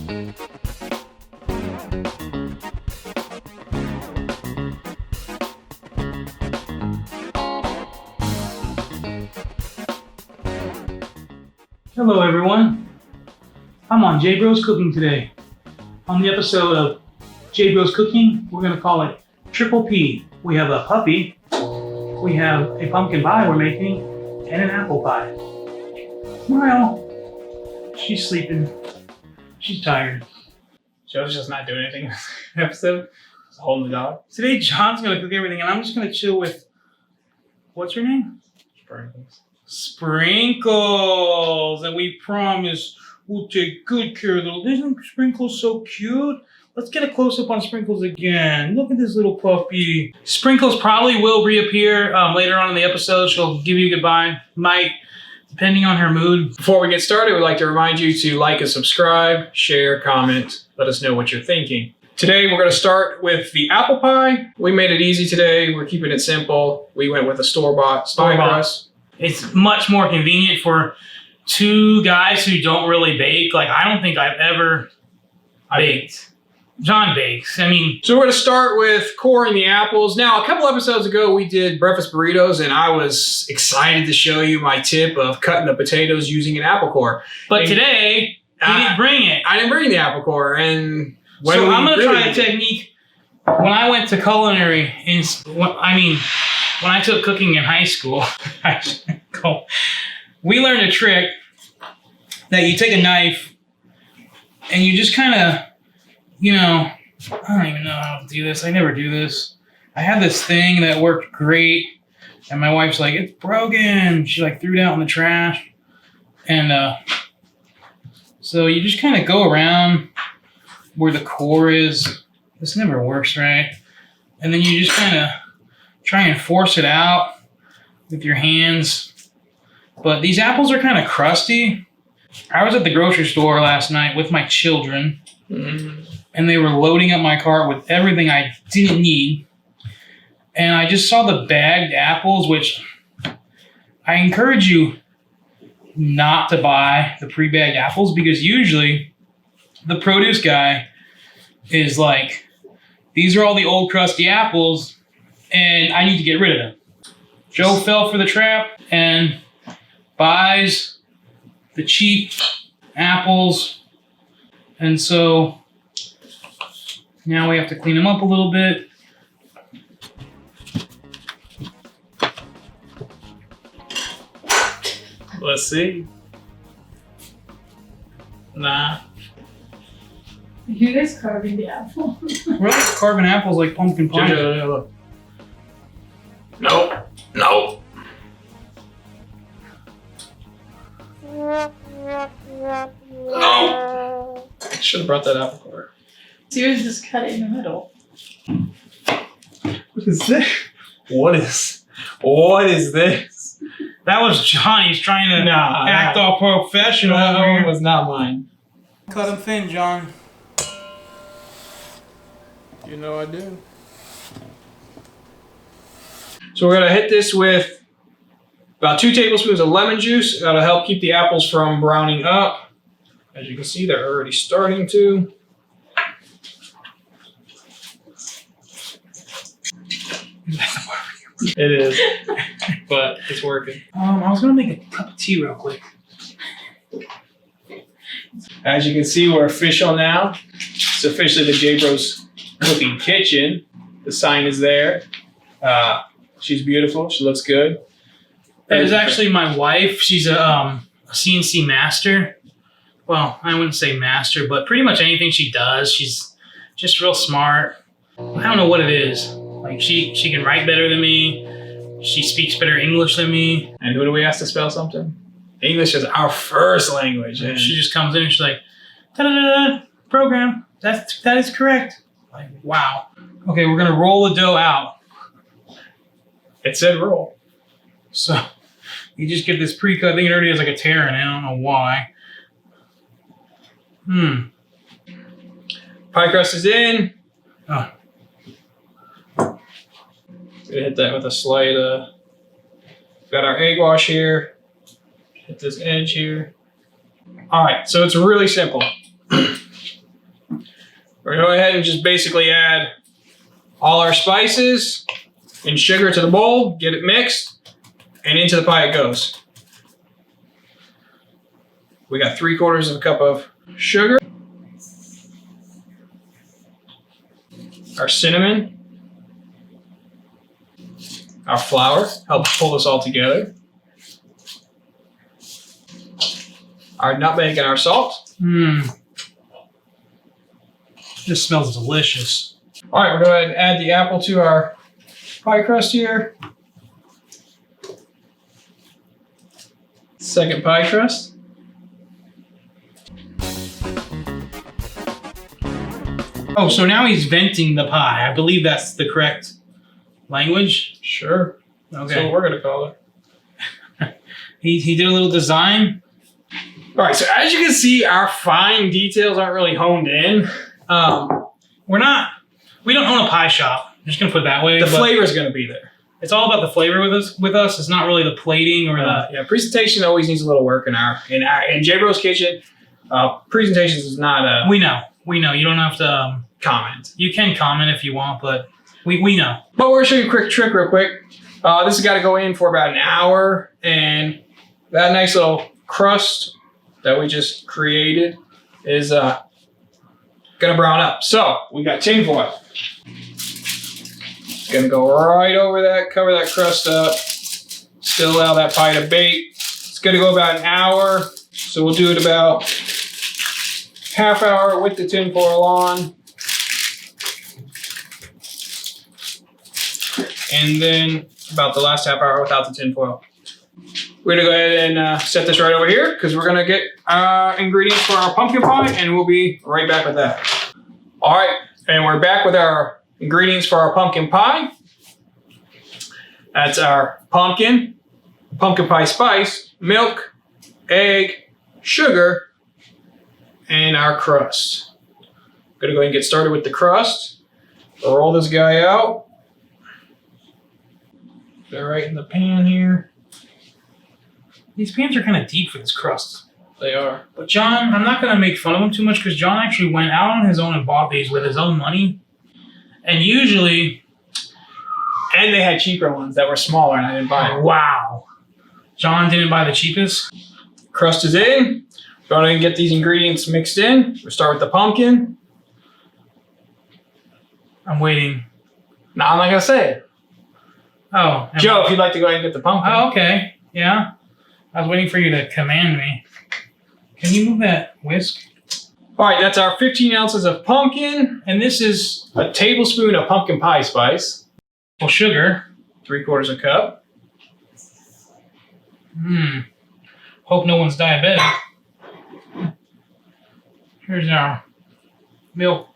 Hello everyone, I'm on J Bros Cooking today. On the episode of J Bros Cooking, we're going to call it Triple P. We have a puppy, we have a pumpkin pie we're making, and an apple pie. Smile. She's sleeping. She's tired. Joe's just not doing anything in this episode. Just holding the dog. Today John's going to cook everything and I'm just going to chill with, what's her name? Sprinkles. Sprinkles, and we promise we'll take good care of those. Isn't Sprinkles so cute? Let's get a close-up on Sprinkles again. Look at this little puppy. Sprinkles probably will reappear later on in the episode. She'll give you goodbye. Might, depending on her mood. Before we get started, we'd like to remind you to like and subscribe, share, comment, let us know what you're thinking. Today, we're going to start with the apple pie. We made it easy today. We're keeping it simple. We went with a store-bought pie crust. It's much more convenient for two guys who don't really bake. Like, I don't think I've ever baked. John bakes. I mean... So we're going to start with coring the apples. Now, a couple episodes ago, we did breakfast burritos, and I was excited to show you my tip of cutting the potatoes using an apple core. But today, he didn't bring it. I didn't bring the apple core, and... So I'm going to try a technique. When I went to culinary, when I took cooking in high school, we learned a trick that you take a knife and you just kind of, I don't even know how to do this. I never do this. I had this thing that worked great and my wife's like, it's broken. She threw it out in the trash. And so you just kind of go around where the core is. This never works right. And then you just kind of try and force it out with your hands. But these apples are kind of crusty. I was at the grocery store last night with my children, and they were loading up my cart with everything I didn't need. And I just saw the bagged apples, which I encourage you not to buy the pre-bagged apples because usually the produce guy is like, these are all the old crusty apples, and I need to get rid of them. Joe fell for the trap and buys the cheap apples. And so now we have to clean them up a little bit. Let's see. Nah. You guys carving the apple? We're carving apples like pumpkin pie. Look. Nope. Nope. No. Should have brought that apple core. So yours just cut it in the middle. What is this? What is this? That was Johnny's trying to act all professional. That one was not mine. Cut them thin, John. You know I do. So we're going to hit this with about 2 tablespoons of lemon juice. That'll help keep the apples from browning up. As you can see, they're already starting to. It is, but it's working. I was going to make a cup of tea real quick. As you can see, we're official now. It's officially the J Bros Cooking Kitchen. The sign is there. She's beautiful. She looks good. That is actually my wife. She's a CNC master. Well, I wouldn't say master, but pretty much anything she does, she's just real smart. I don't know what it is. Like she can write better than me. She speaks better English than me. And who do we ask to spell something? English is our first language. And she just comes in and she's like, da-da-da-da, program. That is correct. Like, wow. Okay, we're gonna roll the dough out. It said roll. So you just get this pre-cut. I think it already has like a tear in it. I don't know why. Pie crust is in. Oh. Gonna hit that with a slight, got our egg wash here. Hit this edge here. All right, so it's really simple. We're going to go ahead and just basically add all our spices and sugar to the bowl, get it mixed, and into the pie it goes. We got 3/4 of a cup of sugar, our cinnamon, our flour, helps pull this all together, our nutmeg and our salt. This smells delicious. All right, we're going to go ahead and add the apple to our pie crust here. Second pie crust. Oh, so now he's venting the pie. I believe that's the correct language. Sure. That's Okay. what we're going to call it. He did a little design. All right, so as you can see, our fine details aren't really honed in. We don't own a pie shop. I'm just gonna put it that way. The but flavor is going to be there. it's all about the flavor with us. It's not really the plating or the. Yeah, presentation always needs a little work in J-Bro's kitchen. Presentations is not a We know. You don't have to. comment. You can comment if you want, but we know. But we're going to show you a quick trick real quick. This has got to go in for about an hour, and that nice little crust that we just created is going to brown up. So we got tin foil. Going to go right over that, cover that crust up, still allow that pie to bake. It's going to go about an hour, so we'll do it about half hour with the tin foil on. And then about the last half hour without the tin foil. We're gonna go ahead and set this right over here because we're gonna get ingredients for our pumpkin pie, and we'll be right back with that. All right, and we're back with our ingredients for our pumpkin pie. That's our pumpkin pie spice, milk, egg, sugar, and our crust. Gonna go ahead and get started with the crust. Roll this guy out. They're right in the pan here. These pans are kind of deep for this crust. They are. But John, I'm not going to make fun of him too much because John actually went out on his own and bought these with his own money. And usually... And they had cheaper ones that were smaller and I didn't buy them. Wow. John didn't buy the cheapest? Crust is in. Go ahead and get these ingredients mixed in. We'll start with the pumpkin. I'm waiting. No, I'm not going to say it. Oh. Joe, if you'd like to go ahead and get the pumpkin. Oh, okay. Yeah. I was waiting for you to command me. Can you move that whisk? All right, that's our 15 ounces of pumpkin. And this is a tablespoon of pumpkin pie spice. Well, sugar. 3/4 a cup. Hope no one's diabetic. Here's our milk.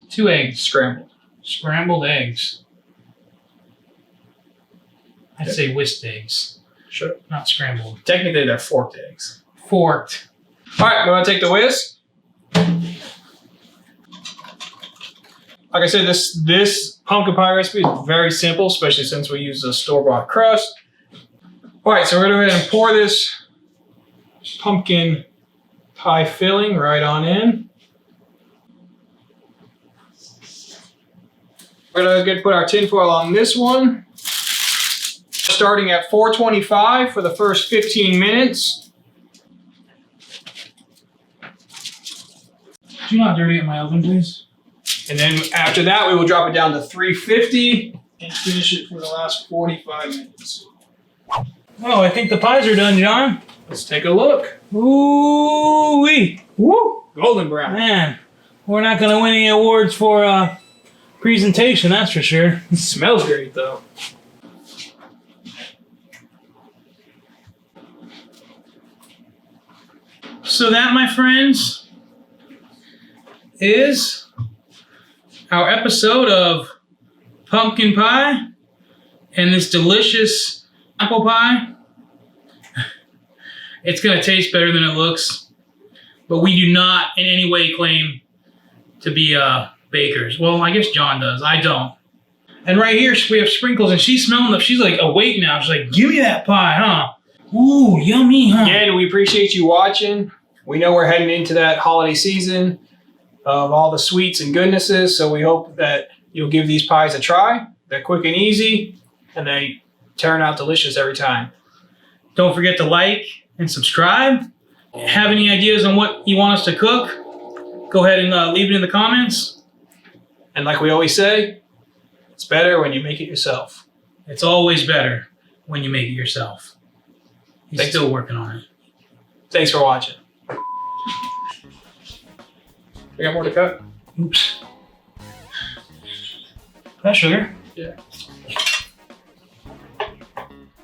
2 eggs. Scrambled. Scrambled eggs. I'd say whisked eggs. Sure. Not scrambled. Technically, they're forked eggs. Forked. All right, I'm going to take the whisk. Like I said, this pumpkin pie recipe is very simple, especially since we use a store-bought crust. All right, so we're going to go ahead and pour this pumpkin pie filling right on in. We're going to put our tin foil on this one. Starting at 425 for the first 15 minutes. Do you not dirty up my oven, please? And then after that, we will drop it down to 350 and finish it for the last 45 minutes. Oh, I think the pies are done, John. Let's take a look. Ooh-wee. Woo! Golden brown. Man, we're not going to win any awards for presentation, that's for sure. It smells great, though. So that, my friends, is our episode of pumpkin pie and this delicious apple pie. It's going to taste better than it looks, but we do not in any way claim to be bakers. Well, I guess John does. I don't. And right here we have sprinkles, and she's smelling them. She's like awake now. She's like, give me that pie, huh? Ooh, yummy, huh? Again, we appreciate you watching. We know we're heading into that holiday season of all the sweets and goodnesses, so we hope that you'll give these pies a try. They're quick and easy, and they turn out delicious every time. Don't forget to like and subscribe. Have any ideas on what you want us to cook? Go ahead and leave it in the comments. And like we always say, it's better when you make it yourself. It's always better when you make it yourself. He's Thanks. still working on it. Thanks for watching. We got more to cut? Oops. That sugar? Yeah.